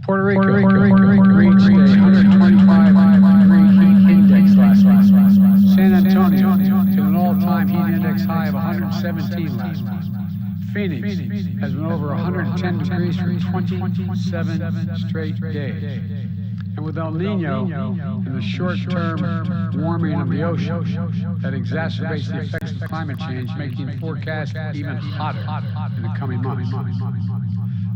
Puerto Rico reached a 125-degree heat index last week. San Antonio hit an all-time heat index high of 117 last week. Phoenix has been over 110 degrees for 27 straight days. And with El Nino and the short-term warming of the ocean that exacerbates the effects of climate change, making forecasts even hotter in the coming months.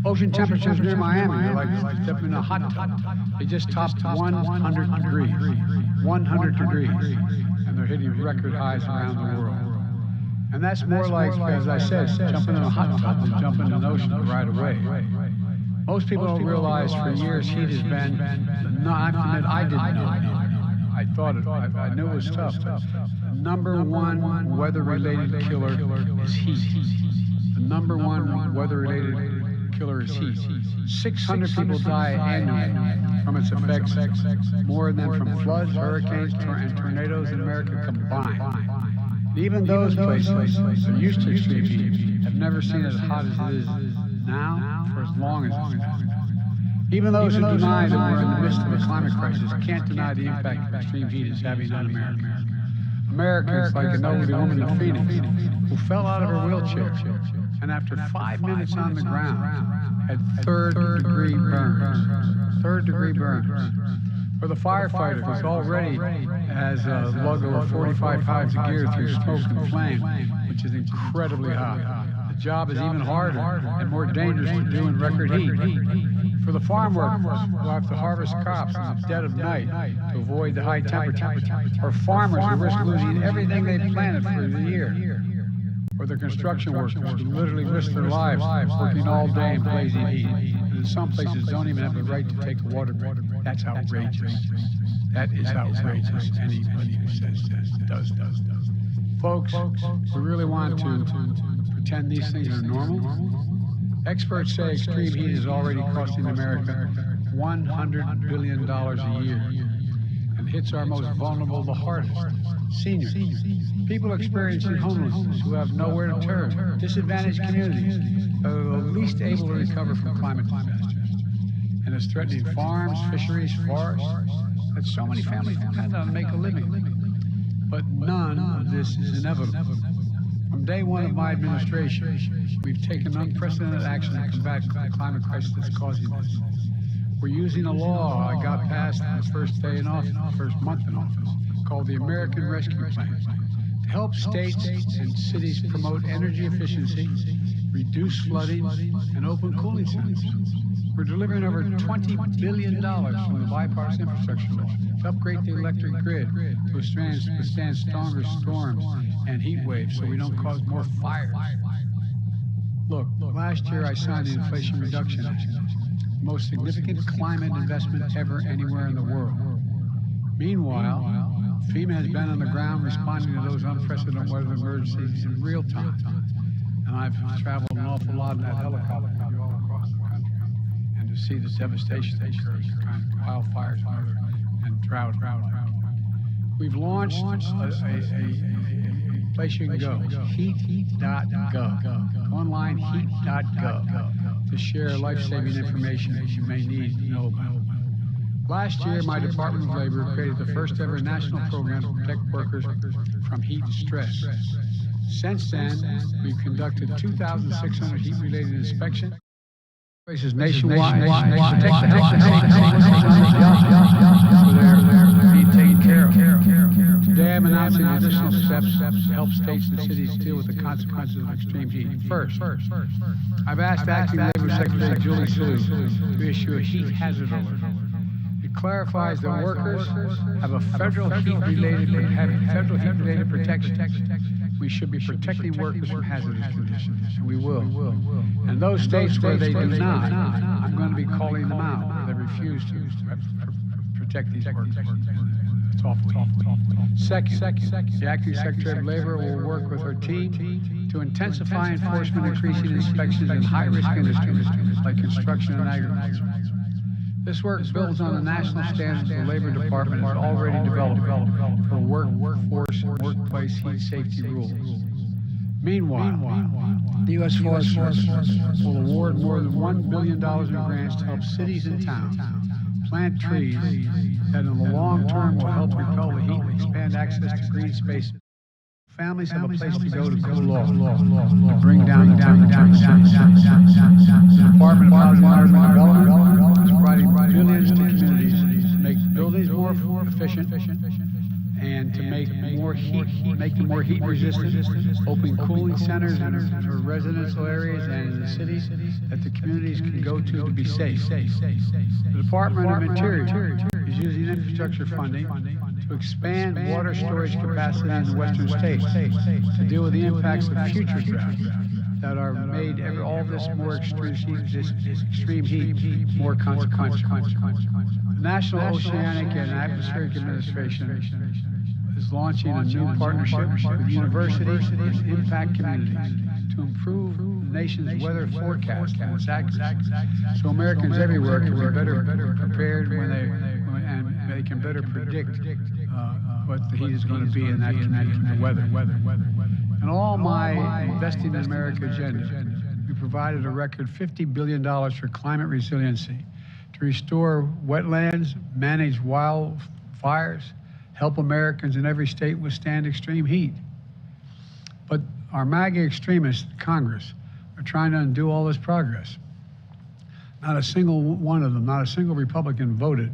Ocean temperatures near Miami are like stepping in a hot tub. They just topped 100 degrees. 100 degrees. And they're hitting record highs around the world. And that's more like, as I said, jumping in a hot tub than jumping in an ocean right away. Most people don't realize for years heat has been, I didn't know. I thought it, I knew it was tough. The number one weather-related killer is heat. The number one weather-related killer is heat. 600 people die annually from its effects, more than from floods, hurricanes, and tornadoes in America combined. Even those places that are used to extreme heat have never seen it as hot as it is now for as long as it's been. Even those who deny that we're in the midst of a climate crisis can't deny the impact that extreme heat is having on America. Americans like an elderly woman in Phoenix who fell out of her wheelchair and after 5 minutes on the ground had third-degree burns. Third-degree burns. Or the firefighter who's already has lugged over 45 pounds of gear through smoke and flame, which is incredibly hot. The job is even harder and more dangerous to do in record heat. For the farm workers who have to harvest crops in the dead of night to avoid the high temperatures, or farmers who risk losing everything they planted for the year, or the construction workers who literally risk their lives working all day in blazing heat, and in some places don't even have the right to take a water break. That's outrageous. That is outrageous. Anybody who says does. Folks, we really want to pretend these things are normal. Experts say extreme heat is already costing America $100 billion a year and hits our most vulnerable the hardest, seniors, people experiencing homelessness who have nowhere to turn, disadvantaged communities that are the least able to recover from climate disasters. And it's threatening farms, fisheries, forests that so many families depend on to make a living. But none of this is inevitable. From day one of my administration, we've taken unprecedented action to combat the climate crisis that's causing this. We're using a law I got passed the first day in office, the first month in office, called the American Rescue Plan, to help states and cities promote energy efficiency, reduce flooding, and open cooling centers. We're delivering over $20 billion from the bipartisan infrastructure law to upgrade the electric grid to withstand stronger storms and heat waves so we don't cause more fires. Look, last year I signed the Inflation Reduction Act, the most significant climate investment ever anywhere in the world. Meanwhile, FEMA has been on the ground responding to those unprecedented weather emergencies in real time. And I've traveled an awful lot in that helicopter all across the country. And to see the devastation that occurs, the kind of wildfires and drought. We've launched a place you can go, heat.gov. Go online, heat.gov, to share life-saving information that you may need to know about. Last year, my Department of Labor created the first ever national program to protect workers from heat stress. Since then, we've conducted 2,600 heat-related inspections. Places nationwide to protect the health and safety to be taken care of. Today, I'm announcing additional steps to help states and cities deal with the consequences of extreme heat. First, I've asked Acting Labor Secretary Julie Sue to issue a heat hazard alert. It clarifies that workers have a federal heat-related protection. We should be protecting workers from hazardous conditions, and we will. And those states where they do not, I'm going to be calling them out where they refuse to protect these workers. It's awful. Second, the Acting Secretary of Labor will work with her team to intensify enforcement, increasing inspections in high-risk industries like construction and agriculture. This work builds on the national standards the Labor Department has already developed for workforce and workplace heat safety rules. Meanwhile, the U.S. Forest Service will award more than $1 billion in grants to help cities and towns plant trees that in the long term will help repel the heat and expand access to green spaces. Families have a place to go to cool off, to bring down the temperature. The Department of Housing and Urban Development is providing billions to communities to make buildings more efficient and to make them more heat resistant, open cooling centers for residential areas and in the cities that the communities can go to be safe. The Department of Interior is using infrastructure funding to expand water storage capacity in the western states to deal with the impacts of future droughts that are made all this more extreme heat more consequential. The National Oceanic and Atmospheric Administration is launching a new partnership with universities and impact communities to improve the nation's weather forecast and its accuracy, so Americans everywhere can be better prepared and they can better predict what the heat is going to be in that community, the weather. And all my Investing in America agenda, we provided a record $50 billion for climate resiliency to restore wetlands, manage wildfires, help Americans in every state withstand extreme heat. But our MAGA extremists in Congress are trying to undo all this progress. Not a single one of them, not a single Republican voted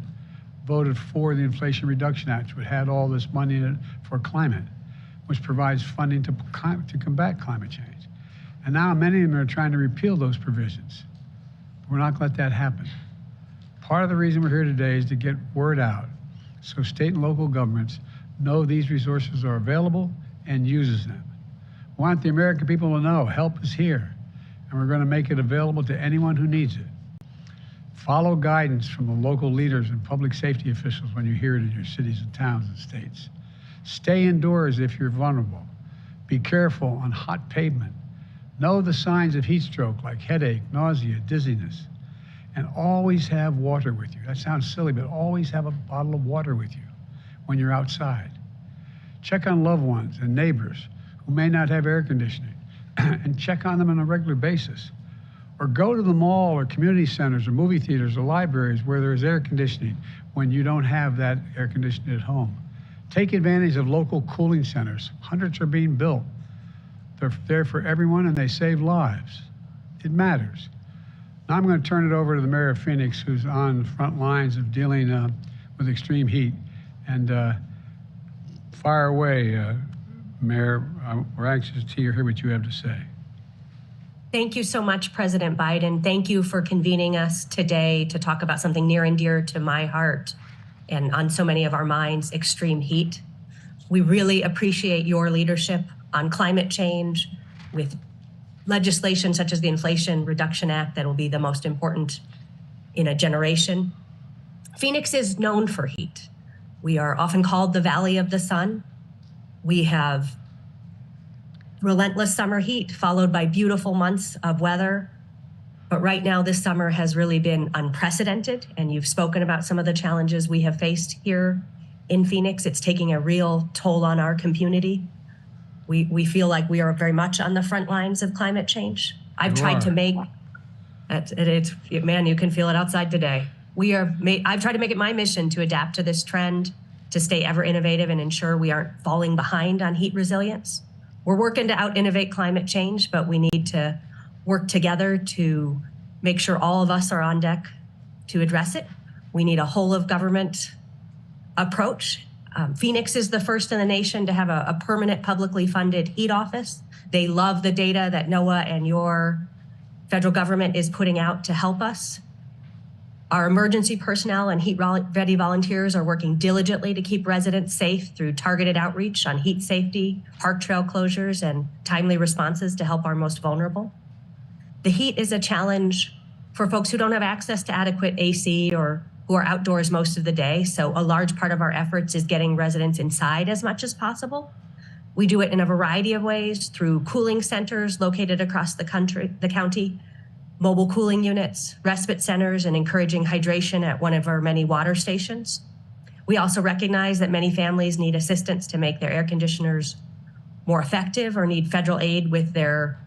for the Inflation Reduction Act, which had all this money in it for climate, which provides funding to combat climate change. And now many of them are trying to repeal those provisions. We're not going to let that happen. Part of the reason we're here today is to get word out so state and local governments know these resources are available and uses them. We want the American people to know help is here, and we're going to make it available to anyone who needs it. Follow guidance from the local leaders and public safety officials when you hear it in your cities and towns and states. Stay indoors if you're vulnerable. Be careful on hot pavement. Know the signs of heat stroke like headache, nausea, dizziness. And always have water with you. That sounds silly, but always have a bottle of water with you when you're outside. Check on loved ones and neighbors who may not have air conditioning and check on them on a regular basis. Or go to the mall or community centers or movie theaters or libraries where there's air conditioning when you don't have that air conditioning at home. Take advantage of local cooling centers. Hundreds are being built. They're there for everyone and they save lives. It matters. Now I'm going to turn it over to the mayor of Phoenix, who's on the front lines of dealing with extreme heat. And fire away, Mayor. We're anxious to hear what you have to say. Thank you so much, President Biden. Thank you for convening us today to talk about something near and dear to my heart and on so many of our minds, extreme heat. We really appreciate your leadership on climate change with legislation such as the Inflation Reduction Act that will be the most important in a generation. Phoenix is known for heat. We are often called the Valley of the Sun. We have relentless summer heat followed by beautiful months of weather. But right now, this summer has really been unprecedented, and you've spoken about some of the challenges we have faced here in Phoenix. It's taking a real toll on our community. We feel like we are very much on the front lines of climate change. I've tried to make it, man, you can feel it outside today. I've tried to make it my mission to adapt to this trend, to stay ever innovative and ensure we aren't falling behind on heat resilience. We're working to out-innovate climate change, but we need to work together to make sure all of us are on deck to address it. We need a whole of government approach. Phoenix is the first in the nation to have a permanent publicly funded heat office. They love the data that NOAA and your federal government is putting out to help us. Our emergency personnel and heat-ready volunteers are working diligently to keep residents safe through targeted outreach on heat safety, park trail closures, and timely responses to help our most vulnerable. The heat is a challenge for folks who don't have access to adequate AC or who are outdoors most of the day. So a large part of our efforts is getting residents inside as much as possible. We do it in a variety of ways through cooling centers located across the county, mobile cooling units, respite centers, and encouraging hydration at one of our many water stations. We also recognize that many families need assistance to make their air conditioners more effective or need federal aid with their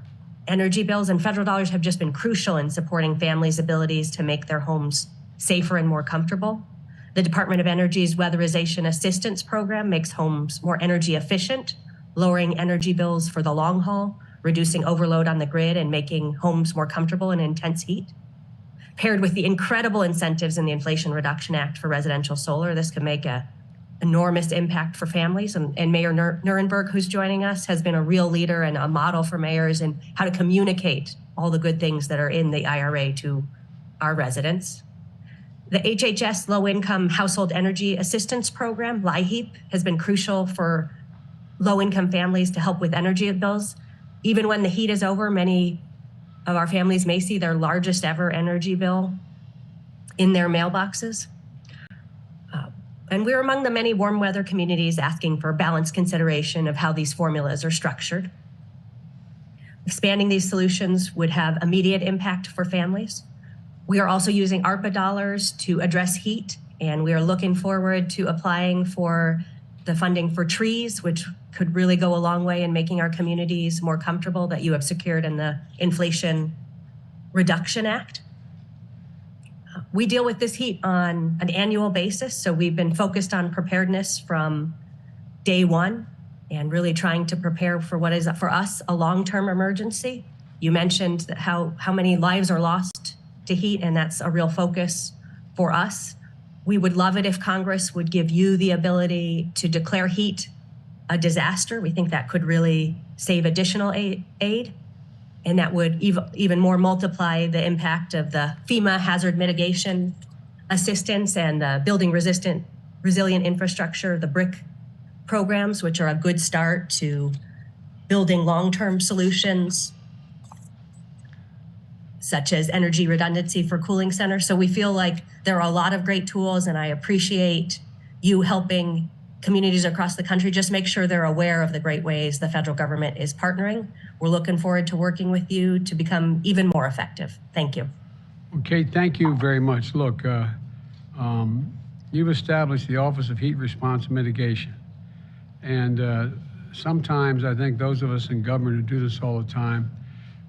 energy bills. And federal dollars have just been crucial in supporting families' abilities to make their homes safer and more comfortable. The Department of Energy's Weatherization Assistance Program makes homes more energy efficient, lowering energy bills for the long haul, reducing overload on the grid, and making homes more comfortable in intense heat. Paired with the incredible incentives in the Inflation Reduction Act for residential solar, this could make an enormous impact for families. And Mayor Nuremberg, who's joining us, has been a real leader and a model for mayors in how to communicate all the good things that are in the IRA to our residents. The HHS Low-Income Household Energy Assistance Program, LIHEAP, has been crucial for low-income families to help with energy bills. Even when the heat is over, many of our families may see their largest ever energy bill in their mailboxes. And we're among the many warm weather communities asking for balanced consideration of how these formulas are structured. Expanding these solutions would have immediate impact for families. We are also using ARPA dollars to address heat, and we are looking forward to applying for the funding for trees, which could really go a long way in making our communities more comfortable, that you have secured in the Inflation Reduction Act. We deal with this heat on an annual basis, so we've been focused on preparedness from day one and really trying to prepare for what is, for us, a long-term emergency. You mentioned that how many lives are lost to heat, and that's a real focus for us. We would love it if Congress would give you the ability to declare heat a disaster. We think that could really save additional aid, and that would even more multiply the impact of the FEMA hazard mitigation assistance and the building resilient infrastructure, the BRIC programs, which are a good start to building long-term solutions such as energy redundancy for cooling centers. So we feel like there are a lot of great tools, and I appreciate you helping communities across the country just make sure they're aware of the great ways the federal government is partnering. We're looking forward to working with you to become even more effective. Thank you. Okay, thank you very much. Look, you've established the Office of Heat Response and Mitigation. And sometimes I think those of us in government who do this all the time,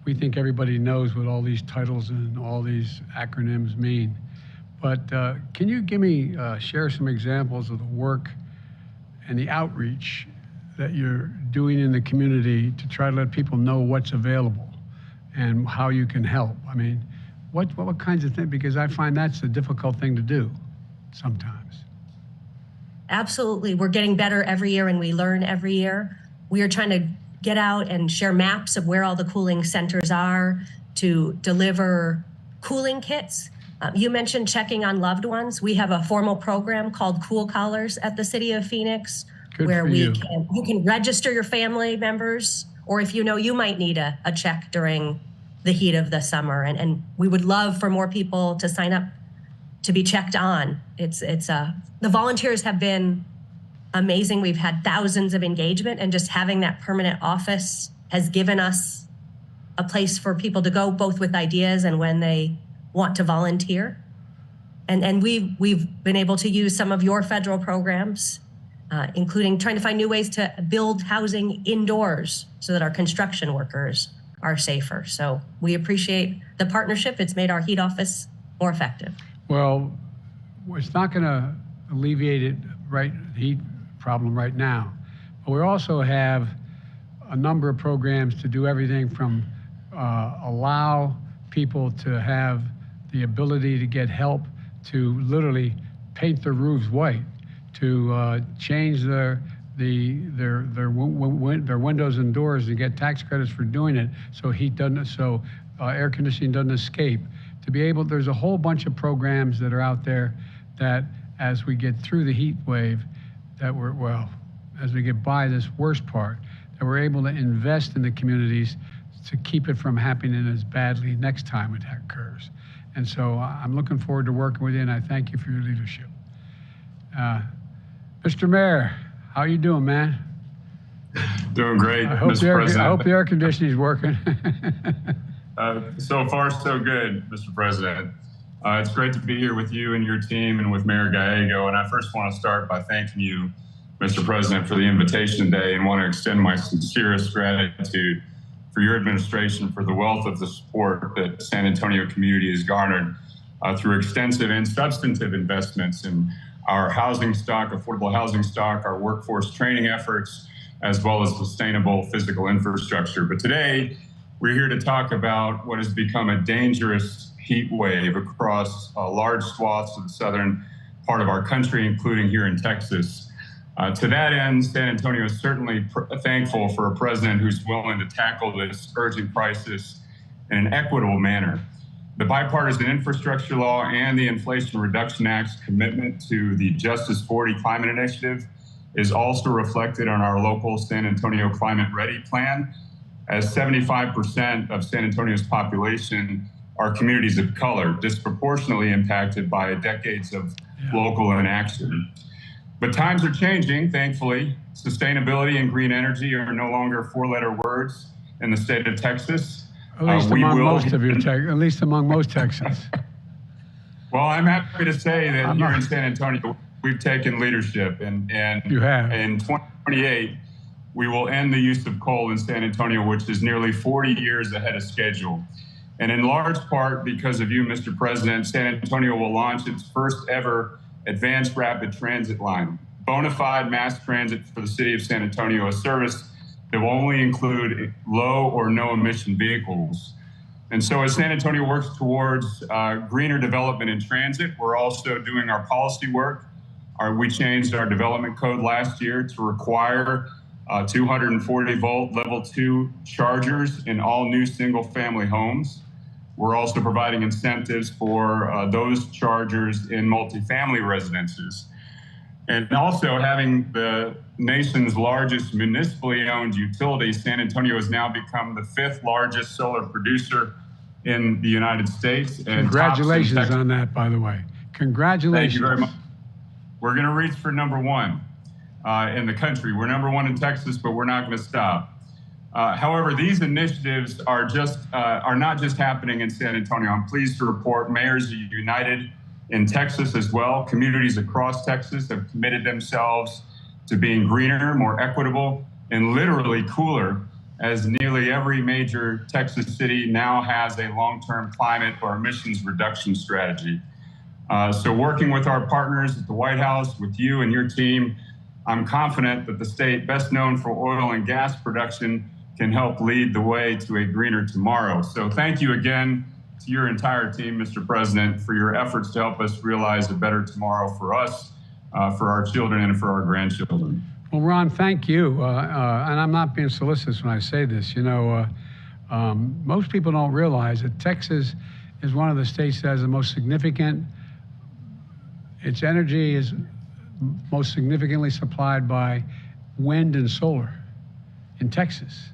we think everybody knows what all these titles and all these acronyms mean. But can you give me, share some examples of the work and the outreach that you're doing in the community to try to let people know what's available and how you can help? I mean, what kinds of things? Because I find that's a difficult thing to do sometimes. Absolutely. We're getting better every year, and we learn every year. We are trying to get out and share maps of where all the cooling centers are to deliver cooling kits. You mentioned checking on loved ones. We have a formal program called Cool Collars at the City of Phoenix, where you can register your family members, or if you know you might need a check during the heat of the summer. And we would love for more people to sign up to be checked on. The volunteers have been amazing. We've had thousands of engagement, and just having that permanent office has given us a place for people to go, both with ideas and when they want to volunteer. And we've been able to use some of your federal programs, including trying to find new ways to build housing indoors so that our construction workers are safer. So we appreciate the partnership. It's made our heat office more effective. Well, it's not going to alleviate it, right, the heat problem right now. But we also have a number of programs to do everything from allow people to have the ability to get help to literally paint their roofs white, to change their windows and doors and get tax credits for doing it, so air conditioning doesn't escape. To be able, there's a whole bunch of programs that are out there that, as we get through the heat wave, as we get by this worst part, that we're able to invest in the communities to keep it from happening as badly next time it occurs. And so I'm looking forward to working with you, and I thank you for your leadership. Mr. Mayor, how you doing, man? Doing great, Mr. President. I hope the air conditioning is working. So far, so good, Mr. President. It's great to be here with you and your team and with Mayor Gallego. And I first want to start by thanking you Mr. President, for the invitation today, and want to extend my sincerest gratitude for your administration for the wealth of the support that the San Antonio community has garnered through extensive and substantive investments in our housing stock, affordable housing stock, our workforce training efforts, as well as sustainable physical infrastructure. But today, we're here to talk about what has become a dangerous heat wave across large swaths of the southern part of our country, including here in Texas. To that end, San Antonio is certainly thankful for a president who's willing to tackle this urgent crisis in an equitable manner. The bipartisan infrastructure law and the Inflation Reduction Act's commitment to the Justice 40 climate initiative is also reflected on our local San Antonio Climate Ready plan, as 75% of San Antonio's population are communities of color, disproportionately impacted by decades of local inaction. But times are changing, thankfully. Sustainability and green energy are no longer four-letter words in the state of Texas. At least among most Texans. Well, I'm happy to say that here in San Antonio, we've taken leadership, and you have. In 2028, we will end the use of coal in San Antonio, which is nearly 40 years ahead of schedule. And in large part because of you, Mr. President, San Antonio will launch its first ever advanced rapid transit line, bona fide mass transit for the city of San Antonio, a service that will only include low or no emission vehicles. And so as San Antonio works towards greener development in transit, we're also doing our policy work. We changed our development code last year to require 240 volt level 2 chargers in all new single family homes. We're also providing incentives for those chargers in multifamily residences. And also having the nation's largest municipally owned utility, San Antonio has now become the 5th largest solar producer in the United States. And congratulations on that, by the way. Congratulations. Thank you very much. We're going to reach for #1 in the country. We're #1 in Texas, but we're not going to stop. However, these initiatives are not just happening in San Antonio. I'm pleased to report mayors are united in Texas as well. Communities across Texas have committed themselves to being greener, more equitable, and literally cooler, as nearly every major Texas city now has a long-term climate or emissions reduction strategy. So working with our partners at the White House, with you and your team, I'm confident that the state best known for oil and gas production can help lead the way to a greener tomorrow. So thank you again to your entire team, Mr. President, for your efforts to help us realize a better tomorrow for us, for our children, and for our grandchildren. Well, Ron, thank you. And I'm not being solicitous when I say this. You know, most people don't realize that Texas is one of the states that has the most significant, its energy is most significantly supplied by wind and solar in Texas.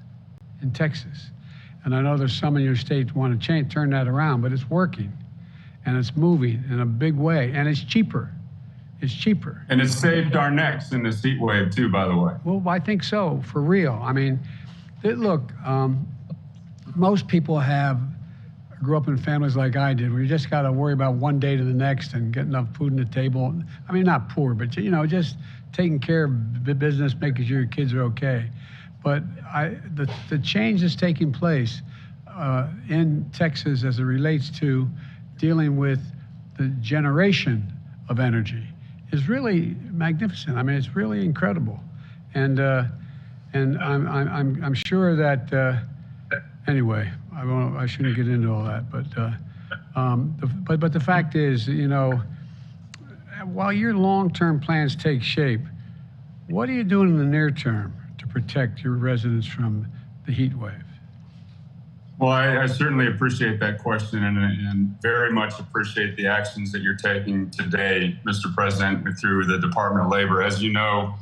And I know there's some in your state want to turn that around, but it's working and it's moving in a big way, and it's cheaper. It's cheaper. And it's saved our necks in this heat wave too, by the way. Well, I think so, for real. I mean, look, most people grew up in families like I did, where you just got to worry about one day to the next and get enough food on the table. I mean, not poor, but just taking care of the business, making sure your kids are okay. But the change that's taking place in Texas as it relates to dealing with the generation of energy is really magnificent. I mean, it's really incredible, and I'm sure that anyway. I shouldn't get into all that, but the fact is, while your long-term plans take shape, what are you doing in the near term to protect your residents from the heat wave? Well, I certainly appreciate that question and very much appreciate the actions that you're taking today, Mr. President, through the Department of Labor. As you know,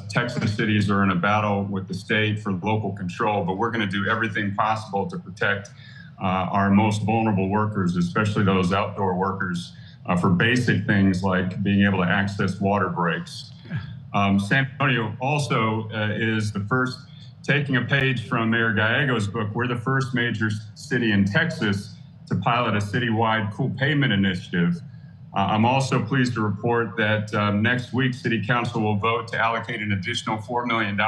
Texas cities are in a battle with the state for local control, but we're going to do everything possible to protect our most vulnerable workers, especially those outdoor workers, for basic things like being able to access water breaks. San Antonio also is the first, taking a page from Mayor Gallego's book, we're the first major city in Texas to pilot a citywide cool pavement initiative I'm also pleased to report that next week, City Council will vote to allocate an additional $4 million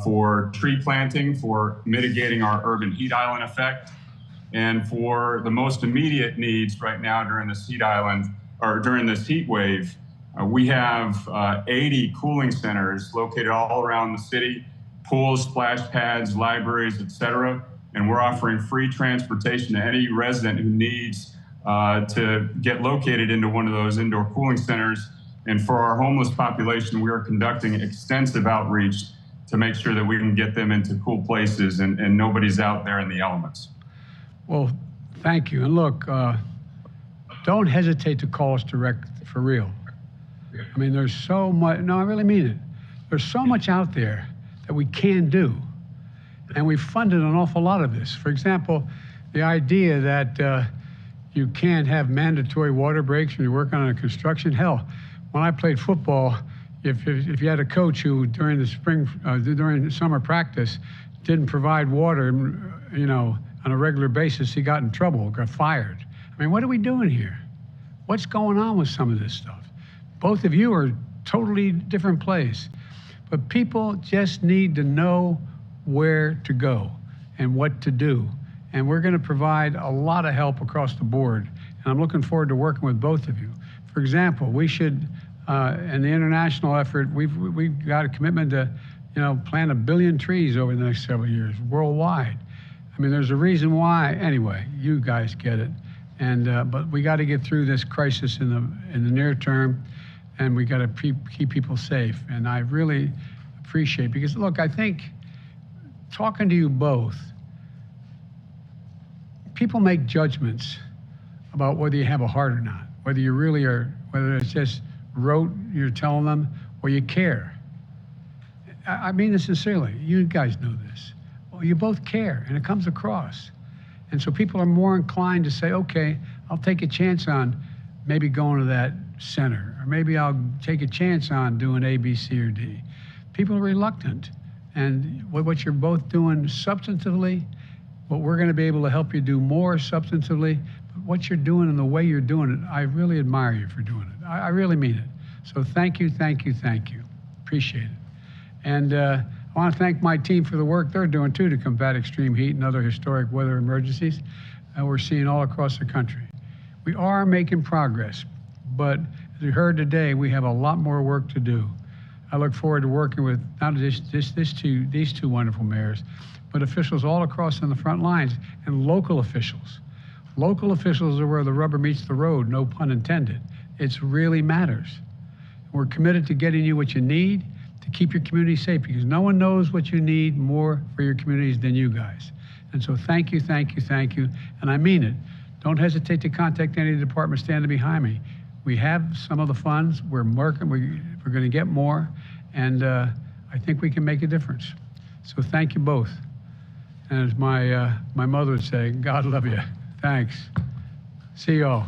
for tree planting, for mitigating our urban heat island effect, and for the most immediate needs right now during this heat island, or during this heat wave. We have 80 cooling centers located all around the city, pools, splash pads, libraries, etc. And we're offering free transportation to any resident who needs to get located into one of those indoor cooling centers. And for our homeless population, we are conducting extensive outreach to make sure that we can get them into cool places and nobody's out there in the elements. Well, thank you. And look, don't hesitate to call us direct, for real. I mean, there's so much, no, I really mean it. There's so much out there that we can do. And we've funded an awful lot of this. For example, the idea that you can't have mandatory water breaks when you're working on a construction. Hell, when I played football, if you had a coach who during the summer practice didn't provide water, you know, on a regular basis, he got in trouble, got fired. I mean, what are we doing here? What's going on with some of this stuff? Both of you are totally different place, but people just need to know where to go and what to do. And we're going to provide a lot of help across the board. And I'm looking forward to working with both of you. For example, we should, in the international effort, we've got a commitment to, you know, plant 1 billion trees over the next several years worldwide. I mean, there's a reason why. Anyway, you guys get it. And but we got to get through this crisis in the near term, and we got to keep people safe. And I really appreciate, because look, I think talking to you both, people make judgments about whether you have a heart or not, whether you really are, whether it's just rote you're telling them, or you care. I mean this sincerely. You guys know this. Well, you both care, and it comes across. And so people are more inclined to say, okay, I'll take a chance on maybe going to that center, or maybe I'll take a chance on doing A, B, C, or D. People are reluctant. And what you're both doing substantively, what we're going to be able to help you do more substantively, but what you're doing and the way you're doing it, I really admire you for doing it. I really mean it. So thank you, thank you, thank you. Appreciate it. And I want to thank my team for the work they're doing too to combat extreme heat and other historic weather emergencies we're seeing all across the country. We are making progress, but as we heard today, we have a lot more work to do. I look forward to working with not just these two wonderful mayors, but officials all across on the front lines, and local officials. Local officials are where the rubber meets the road, no pun intended. It really matters. We're committed to getting you what you need to keep your community safe, because no one knows what you need more for your communities than you guys. And so thank you, thank you, thank you. And I mean it. Don't hesitate to contact any of the departments standing behind me. We have some of the funds. We're working. We're going to get more. And I think we can make a difference. So thank you both. And as my mother would say, God love you. Thanks. See you all.